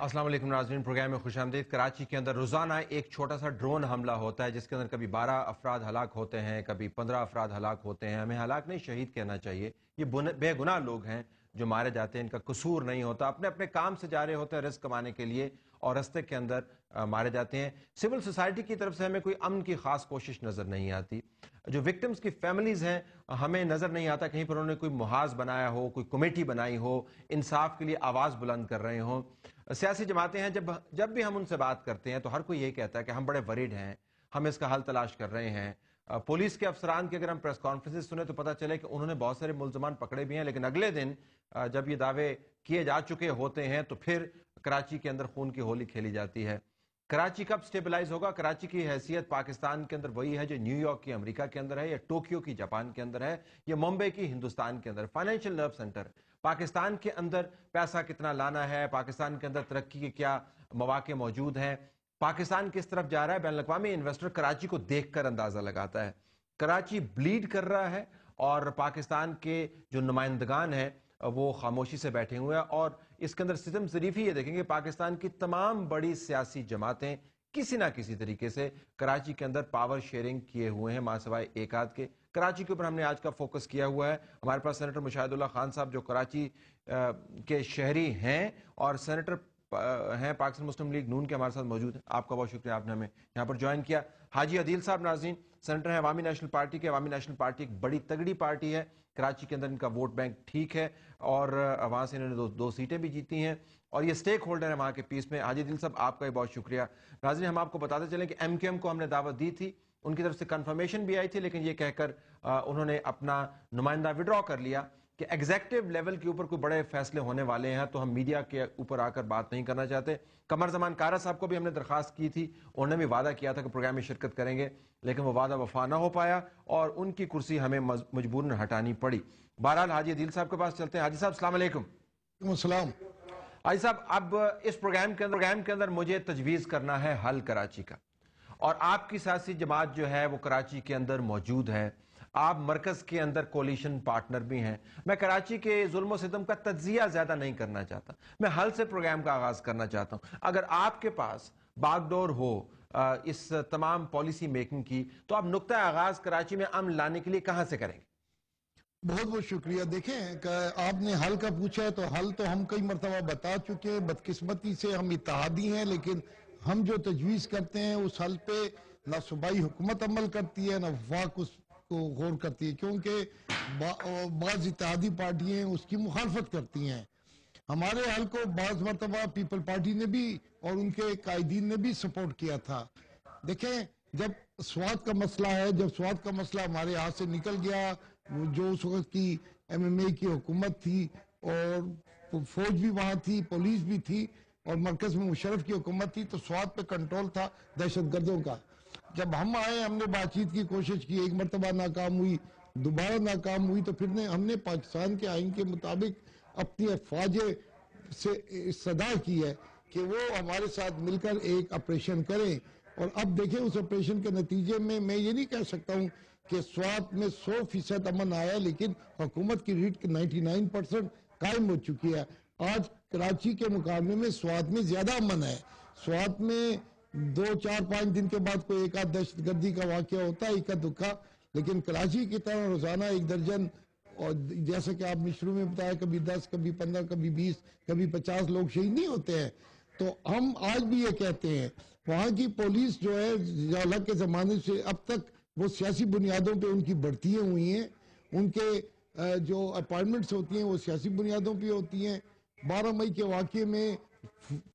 अस्सलाम वालेकुम नाज़रीन, प्रोग्राम में खुशामदीद। कराची के अंदर रोज़ाना एक छोटा सा ड्रोन हमला होता है जिसके अंदर कभी 12 अफराद हलाक होते हैं, कभी 15 अफराद हलाक होते हैं। हमें हलाक नहीं, शहीद कहना चाहिए। ये बेगुनाह लोग हैं जो मारे जाते हैं, इनका कसूर नहीं होता, अपने अपने काम से जा रहे होते हैं रिस्क कमाने के लिए और रस्ते के अंदर मारे जाते हैं। सिविल सोसाइटी की तरफ से हमें कोई अमन की खास कोशिश नज़र नहीं आती। जो विक्टिम्स की फैमिलीज़ हैं, हमें नज़र नहीं आता कहीं पर उन्होंने कोई मुहाज बनाया हो, कोई कमेटी बनाई हो, इंसाफ के लिए आवाज़ बुलंद कर रहे हों। सियासी जमातें हैं, जब भी हम उनसे बात करते हैं तो हर कोई यही कहता है कि हम बड़े वरीड हैं, हम इसका हल तलाश कर रहे हैं। पुलिस के अफसरान की अगर हम प्रेस कॉन्फ्रेंस सुने तो पता चले कि उन्होंने बहुत सारे मुल्ज़मान पकड़े भी हैं, लेकिन अगले दिन जब ये दावे किए जा चुके होते हैं तो फिर कराची के अंदर खून की होली खेली जाती है। कराची कब स्टेबलाइज होगा? कराची की हैसियत पाकिस्तान के अंदर वही है जो न्यूयॉर्क की अमेरिका के अंदर है, या टोक्यो की जापान के अंदर है, या मुंबई की हिंदुस्तान के अंदर। फाइनेंशियल नर्व सेंटर पाकिस्तान के अंदर पैसा कितना लाना है, पाकिस्तान के अंदर तरक्की के क्या मौके मौजूद हैं, पाकिस्तान किस तरफ जा रहा है, बैनुल अक़वामी इन्वेस्टर कराची को देखकर अंदाजा लगाता है। कराची ब्लीड कर रहा है और पाकिस्तान के जो नुमाइंदगान हैं वो खामोशी से बैठे हुए हैं। और इसके अंदर सिस्टम शरीफी ये देखेंगे, पाकिस्तान की तमाम बड़ी सियासी जमातें किसी ना किसी तरीके से कराची के अंदर पावर शेयरिंग किए हुए हैं, मासिवाय एक आध के। कराची के ऊपर हमने आज का फोकस किया हुआ है। हमारे पास सेनेटर मुशाहिद खान साहब जो कराची के शहरी हैं और सेनेटर हैं पाकिस्तान मुस्लिम लीग नून के, हमारे साथ मौजूद हैं। आपका बहुत शुक्रिया, आपने हमें यहाँ पर ज्वाइन किया। हाजी अदील साहब नाज़रीन सेनेटर हैं अवामी नेशनल पार्टी के। अवामी नेशनल पार्टी एक बड़ी तगड़ी पार्टी है, कराची के अंदर इनका वोट बैंक ठीक है और वहाँ से इन्होंने दो सीटें भी जीती हैं और ये स्टेक होल्डर है वहाँ के पीस में। हाजी अदील साहब आपका भी बहुत शुक्रिया। नाज़रीन हम आपको बताते चलें कि MQM को हमने दावत दी थी, उनकी तरफ से कंफर्मेशन भी आई थी, लेकिन ये कहकर उन्होंने अपना नुमाइंदा विड्रॉ कर लिया कि एग्जेक्टिव लेवल के ऊपर कोई बड़े फैसले होने वाले हैं तो हम मीडिया के ऊपर आकर बात नहीं करना चाहते। कमर zaman कारा साहब को भी हमने दरखास्त की थी, उन्होंने भी वादा किया था कि प्रोग्राम में शिरकत करेंगे, लेकिन वो वादा वफा ना हो पाया और उनकी कुर्सी हमें मजबूरन हटानी पड़ी। बहरहाल हाजी अदील साहब के पास चलते हैं। हाजी साहब अस्सलाम वालेकुम। अस्सलाम। हाजी साहब, अब इस प्रोग्राम के अंदर मुझे तजवीज़ करना है हल कराची का, और आपकी सियासी जमात जो है वो कराची के अंदर मौजूद है, आप मरकज के अंदर कोलिशन पार्टनर भी हैं। मैं कराची के जुल्म सितम का तज्जिया ज्यादा नहीं करना चाहता, मैं हल से प्रोग्राम का आगाज करना चाहता हूं। अगर आपके पास बागडोर हो इस तमाम पॉलिसी मेकिंग की, तो आप नुक्ता आगाज कराची में अमन लाने के लिए कहां से करेंगे? बहुत बहुत शुक्रिया। देखें कि आपने हल का पूछा है तो हल तो हम कई मरतबा बता चुके हैं। बदकिस्मती से हम इत्तेहादी हैं, लेकिन हम जो तजवीज़ करते हैं उस हल पे ना सूबाई हुकूमत अमल करती है, ना वफाक उसको गौर करती है, क्योंकि बाज़ इत्तेहादी पार्टियाँ उसकी मुखालफत करती हैं। हमारे हल को बाज़ मरतबा पीपल पार्टी ने भी और उनके कायदीन ने भी सपोर्ट किया था। देखें, जब स्वाद का मसला है, जब स्वाद का मसला हमारे हाथ से निकल गया, जो उस वक्त की MMA की हुकूमत थी और फौज भी वहाँ थी, पुलिस भी थी और मरकज में मुशर्रफ की हुकूमत थी, तो स्वाद पे कंट्रोल था दहशत गर्दों का। जब हम आए, हमने बातचीत की कोशिश की, एक मरतबा नाकाम हुई, दोबारा नाकाम हुई, तो फिर हमने पाकिस्तान के आइन के मुताबिक अपनी अफवाज से सदा की है कि वो हमारे साथ मिलकर एक ऑपरेशन करें। और अब देखें, उस ऑपरेशन के नतीजे में मैं ये नहीं कह सकता हूँ कि स्वात में 100% अमन आया, लेकिन हुकूमत की रीट 99% कायम हो चुकी है। आज कराची के मुकाबले में स्वात में ज्यादा अमन है। स्वात में 2, 4, 5 दिन के बाद कोई एक आध दहशतगर्दी का वाकया होता है, इक्का दुक्का, लेकिन कराची की तरह रोजाना 1 दर्जन, और जैसे कि आपने शुरू में बताया, कभी 10, कभी 15, कभी 20, कभी 50 लोग शहीद नहीं होते हैं। तो हम आज भी ये कहते हैं, वहाँ की पुलिस जो है जौला के ज़माने से अब तक वो सियासी बुनियादों पे उनकी बढ़तियाँ हुई हैं, उनके जो अपॉइंटमेंट्स होती हैं वो सियासी बुनियादों पे होती हैं। 12 मई के वाक़े में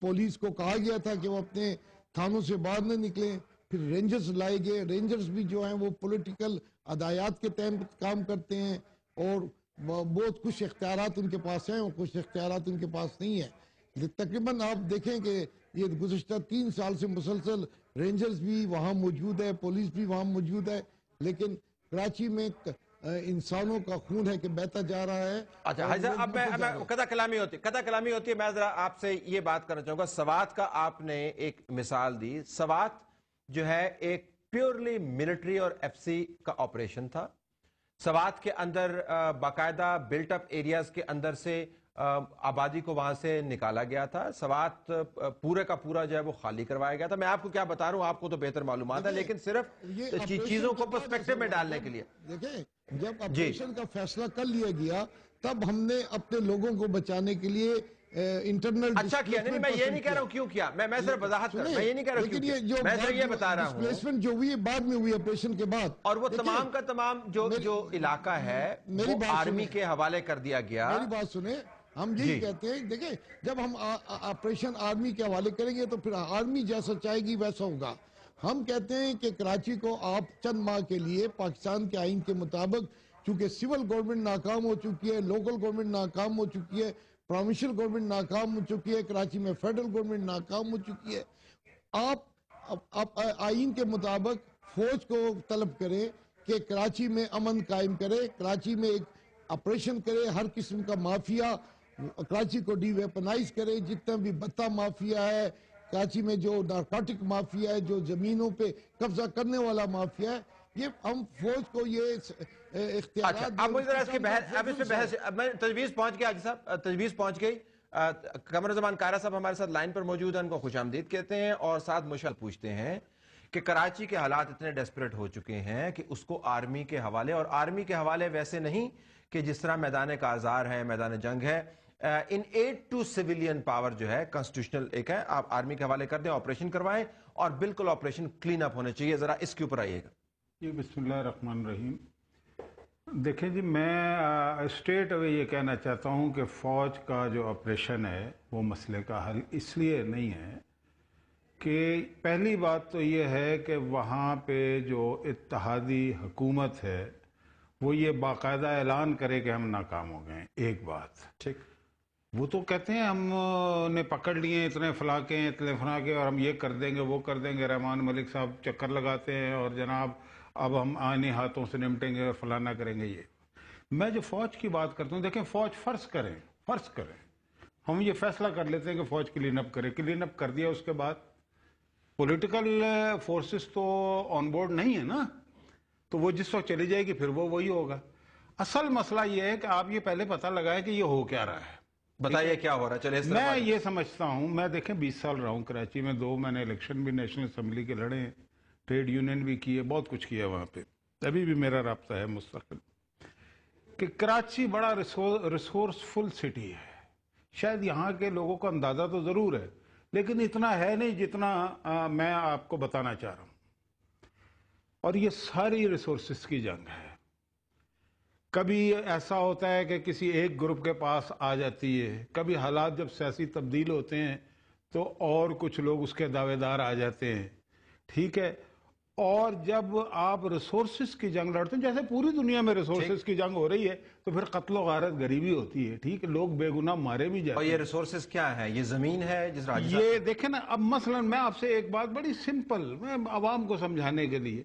पुलिस को कहा गया था कि वो अपने थानों से बाहर न निकलें, फिर रेंजर्स लाए गए। रेंजर्स भी जो हैं वो पॉलिटिकल अदायात के तहत काम करते हैं और बहुत कुछ इख्तियारात उनके पास हैं और कुछ इख्तियारात उनके पास नहीं है। तकरीबन आप देखें कि ये गुज़श्ता 3 साल से मुसलसल रेंजर्स भी वहाँ मौजूद है, पुलिस भी वहाँ मौजूद है, लेकिन कराची में इंसानों का खून है कि बहता जा रहा है। अच्छा हाजी साहब, अब मैं कदा कलामी होती है। मैं जरा आपसे ये बात करना चाहूंगा, सवात का आपने एक मिसाल दी। सवात जो है एक प्योरली मिलिट्री और FC का ऑपरेशन था। सवात के अंदर बाकायदा बिल्ट अप एरियाज के अंदर से آبادی کو وہاں سے نکالا گیا تھا، سوات پورے کا پورا جو ہے وہ خالی کروایا گیا تھا. میں آپ کو کیا بتا رہا ہوں، آپ کو تو بہتر معلومات ہے، لیکن صرف چیزوں کو پرسپیکٹو میں ڈالنے کے لیے. دیکھیں جب آپریشن کا فیصلہ کر لیا گیا تب ہم نے اپنے لوگوں کو بچانے کے لیے انٹرنل اچھا کیا. نہیں میں یہ نہیں کہہ رہا ہوں کیوں کیا، میں صرف وضاحت کر، میں یہ نہیں کہہ رہا ہوں کیوں کیا، میں صرف یہ بتا رہا ہوں ڈسپلیسمنٹ جو ہوئی بعد میں ہوئی آپریشن کے بعد، اور وہ تمام کا تمام جو علاقہ ہے وہ آرمی کے حوالے کر دیا گیا. میری بات سنیں، ہم یہی کہتے ہیں دیکھیں جب ہم آپریشن آرمی کے حوالے کریں گے تو پھر آرمی جیسا چاہے گی ویسا ہوگا. ہم کہتے ہیں کہ کراچی کو آپ چند ماہ کے لیے پاکستان کے آئین کے مطابق، چونکہ سول گورنمنٹ ناکام ہو چکی ہے، لوکل گورنمنٹ ناکام ہو چکی ہے، پروونشل گورنمنٹ ناکام ہو چکی ہے، کراچی میں فیڈرل گورنمنٹ ناکام ہو چکی ہے، آپ آئین کے مطابق فوج کو طلب کریں کہ کراچی میں امن قائم کرے، کراچی میں ایک آپریشن کرے، ہر قسم کا مافیا کراچی کو ڈی ویپنائز کرے، جتنا بھی بتا مافیا ہے کراچی میں، جو نارکوٹک مافیا ہے، جو زمینوں پہ قبضہ کرنے والا مافیا ہے، یہ ہم فوج کو یہ اختیارات اب مجھے ذرا اس کی بحث، اب اس پہ بحث، اب میں تجویز پہنچ گیا حاجی صاحب، تجویز پہنچ گئی. قمر زمان کائرہ صاحب ہمارے ساتھ لائن پر موجود ہیں، ان کو خوش آمدید کہتے ہیں، اور ساتھ مشہد پوچھتے ہیں کہ کراچی کے حالات اتنے ڈیسپریٹ ہو چکے ہیں کہ اس کو آرمی کے حوالے، اور آرمی کے حوالے ویسے نہیں کہ جس طرح میدان کازار ہے، میدان جنگ ہے، ان ایڈ ٹو سیویلین پاور جو ہے کانسٹیٹیوشنل ایک ہے، آپ آرمی کے حوالے کر دیں، آپریشن کروائیں، اور بالکل آپریشن کلین اپ ہونے چاہیے. ذرا اس کے اوپر آئیے گا. جی بسم اللہ الرحمن الرحیم. دیکھیں جی، میں اسٹریٹ اوے یہ کہنا چاہتا ہوں کہ فوج کا جو آپریشن ہے وہ مسئلے کا حل اس لیے نہیں ہے کہ پہلی بات تو یہ ہے کہ وہاں پہ جو اتحادی حکومت ہے وہ یہ باقاعدہ اعلان کرے کہ ہم ناکام ہو گئے. ایک بات ٹھیک، وہ تو کہتے ہیں ہم نے پکڑ لیے اتنے فلاکے اتنے فلاکے اور ہم یہ کر دیں گے وہ کر دیں گے. رحمان ملک صاحب چکر لگاتے ہیں اور جناب اب ہم آئینی ہاتھوں سے نمٹیں گے اور فلانا کریں گے. یہ میں جو فوج کی بات کرتا ہوں، دیکھیں فوج فرض کریں ہم یہ فیصلہ کر لیتے ہیں کہ فوج کلین اپ کرے، کلین اپ کر دیا، اس کے بعد پولیٹیکل فورسز تو آن بورڈ نہیں ہے نا، تو وہ جس وقت چلی جائے گی پھر وہ وہی ہوگا. اصل مسئلہ یہ ہے کہ آپ یہ پہلے پتہ لگائیں کہ یہ ہو کیا رہا ہے. بتائیے کیا ہو رہا ہے. چلے میں یہ سمجھتا ہوں، میں دیکھیں 20 سال رہا ہوں کراچی میں، 2 میں نے الیکشن بھی نیشنل اسمبلی کے لڑے ہیں، ٹریڈ یونین بھی کی ہے، بہت کچھ کیا وہاں پہ، ابھی بھی میرا رابطہ ہے مستقل. کہ کراچی بڑا ریسورسفل سٹی ہے، شاید یہاں کے لوگوں کو اندازہ تو ضرور ہے لیکن اتنا ہے نہیں جتنا میں آپ کو بتانا چاہ رہا ہوں. اور یہ ساری ریسورسز کی جنگ ہے. کبھی ایسا ہوتا ہے کہ کسی ایک گروپ کے پاس آ جاتی ہے، کبھی حالات جب سیاسی تبدیل ہوتے ہیں تو اور کچھ لوگ اس کے دعوے دار آ جاتے ہیں، ٹھیک ہے. اور جب آپ ریسورسز کی جنگ لڑتے ہیں، جیسے پوری دنیا میں ریسورسز کی جنگ ہو رہی ہے، تو پھر قتل و غارت غریبی ہوتی ہے، ٹھیک ہے، لوگ بے گناہ مارے بھی جاتے ہیں. اور یہ ریسورسز کیا ہیں؟ یہ زمین ہے جس راجی یہ دیکھیں نا، اب مثلا میں آپ سے ایک بات بڑی سمپل، میں عوام کو سمجھانے کے لیے،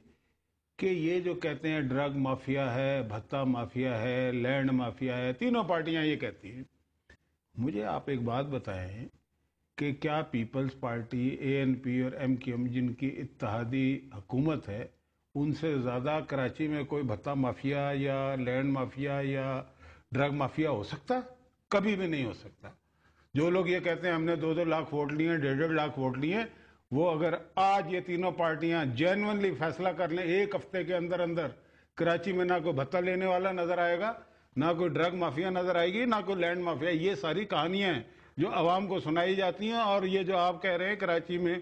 کہ یہ جو کہتے ہیں ڈرگ مافیا ہے، بھتہ مافیا ہے، لینڈ مافیا ہے، تینوں پارٹیاں یہ کہتی ہیں. مجھے آپ ایک بات بتائیں کہ کیا پیپلز پارٹی، اے این پی اور ایم کیو ایم جن کی اتحادی حکومت ہے، ان سے زیادہ کراچی میں کوئی بھتہ مافیا یا لینڈ مافیا یا ڈرگ مافیا ہو سکتا؟ کبھی بھی نہیں ہو سکتا. جو لوگ یہ کہتے ہیں ہم نے 2-2 لاکھ ووٹ لیے ہیں، 1.5 لاکھ ووٹ لیے ہیں، وہ اگر آج یہ تینوں پارٹیاں جینونلی فیصلہ کر لیں، ایک ہفتے کے اندر اندر کراچی میں نہ کوئی بھتہ لینے والا نظر آئے گا، نہ کوئی ڈرگ مافیا نظر آئے گی، نہ کوئی لینڈ مافیا. یہ ساری کہانیاں ہیں جو عوام کو سنائی جاتی ہیں. اور یہ جو آپ کہہ رہے ہیں کراچی میں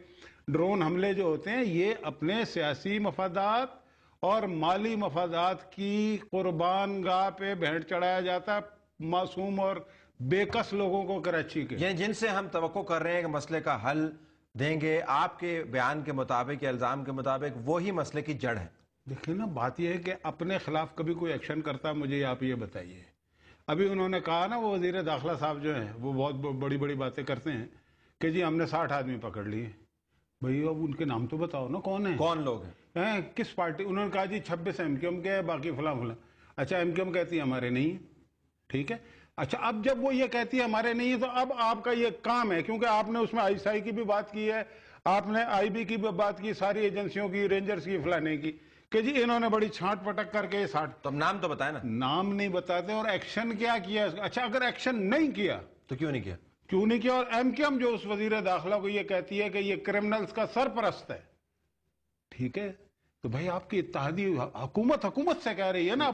ڈرون حملے جو ہوتے ہیں، یہ اپنے سیاسی مفادات اور مالی مفادات کی قربان گاہ پہ بھینٹ چڑھایا جاتا ہے معصوم اور بے کس لوگوں کو کراچی کے. یعنی جن سے ہم توقع کر رہے ہیں کہ مسئلے کا حل دیں گے، آپ کے بیان کے مطابق یا الزام کے مطابق وہی مسئلے کی جڑ ہے. دیکھیں نا، بات یہ ہے کہ اپنے خلاف کبھی کوئی ایکشن کرتا ہے، مجھے آپ یہ بتائیے. ابھی انہوں نے کہا نا، وہ وزیر داخلہ صاحب جو ہیں وہ بہت بڑی بڑی باتیں کرتے ہیں کہ جی ہم نے 60 آدمی پکڑ لیے. بھئی اب ان کے نام تو بتاؤ نا، کون ہیں، کون لوگ ہیں، کس پارٹی. انہوں نے کہا جی 26 ایم کیو ایم کے ہیں، باقی فلاں فلاں. اچھا ایم کیو ایم کہتی ہے ہمارے نہیں، ٹھیک ہے. اچھا اب جب وہ یہ کہتی ہے ہمارے نہیں ہے، تو اب آپ کا یہ کام ہے، کیونکہ آپ نے اس میں آئی ایس آئی کی بھی بات کی ہے، آپ نے آئی بی کی بھی بات کی، ساری ایجنسیوں کی، رینجرز کی، فلانے کی، کہ جی انہوں نے بڑی چھانٹ پٹک کر کے 60. تو اب نام تو بتائیں نا. نام نہیں بتاتے اور ایکشن کیا کیا. اچھا اگر ایکشن نہیں کیا تو کیوں نہیں کیا؟ کیوں نہیں کیا؟ اور ایم کیو ایم جو اس وزیر داخلہ کو یہ کہتی ہے کہ یہ کرمنلز کا سرپرست ہے، ٹھیک ہے، تو بھائی آپ کی اتحادی حکومت سے کہہ رہی ہے نا.